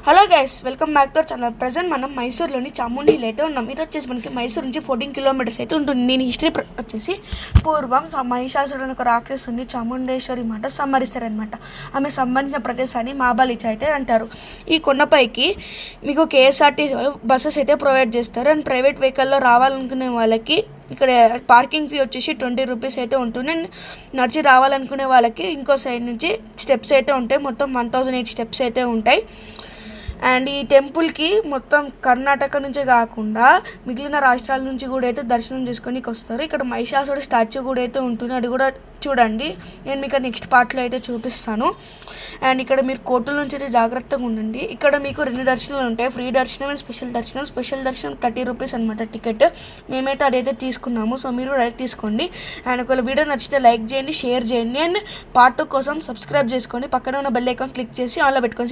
Hello guys, welcome back to our channel. Present మనం మైసూర్లోని Chamundi hill అయితే ఉన్నాం. ఇది వచ్చేసి మనకి మైసూర్ నుంచి 14 కిలోమీటర్స్ అయితే ఉంటుంది. నేను హిస్టరీ వచ్చేసి పూర్వం మహిషాసురుడు అని ఒక రాక్షసుని చాముండేశ్వరి మాట సంహరిస్తారనమాట. ఆమె సంబంధించిన ప్రదేశాన్ని మహాబలిచ అయితే అంటారు. ఈ కొండపైకి మీకు కేఎస్ఆర్టీసీ బస్సెస్ అయితే ప్రొవైడ్ చేస్తారు. అండ్ ప్రైవేట్ వెహికల్లో రావాలనుకునే వాళ్ళకి ఇక్కడ పార్కింగ్ ఫీ వచ్చేసి 20 రూపీస్ అయితే ఉంటుంది. అండ్ నడిచి రావాలనుకునే వాళ్ళకి ఇంకో సైడ్ నుంచి స్టెప్స్ అయితే ఉంటాయి. మొత్తం 1008 స్టెప్స్ అయితే ఉంటాయి. అండ్ ఈ టెంపుల్కి మొత్తం కర్ణాటక నుంచే కాకుండా మిగిలిన రాష్ట్రాల నుంచి కూడా అయితే దర్శనం చేసుకొని వస్తారు. ఇక్కడ మహిషాసురుడు స్టాచ్యూ కూడా అయితే ఉంటుంది, అది కూడా చూడండి. నేను మీకు నెక్స్ట్ పార్ట్లో అయితే చూపిస్తాను. అండ్ ఇక్కడ మీరు కోర్టుల నుంచి అయితే జాగ్రత్తగా ఉండండి. ఇక్కడ మీకు 2 దర్శనాలు ఉంటాయి, ఫ్రీ దర్శనం అండ్ స్పెషల్ దర్శనం. స్పెషల్ దర్శనం 30 రూపీస్ అనమాట టికెట్. మేమైతే అదైతే తీసుకున్నాము, సో మీరు కూడా అయితే తీసుకోండి. అండ్ ఒకవేళ వీడియో నచ్చితే లైక్ చేయండి, షేర్ చేయండి. అండ్ పార్ట్ 2 కోసం సబ్స్క్రైబ్ చేసుకోండి. పక్కన ఉన్న బెల్ ఐకాన్ క్లిక్ చేసి ఆన్లో పెట్టుకోండి.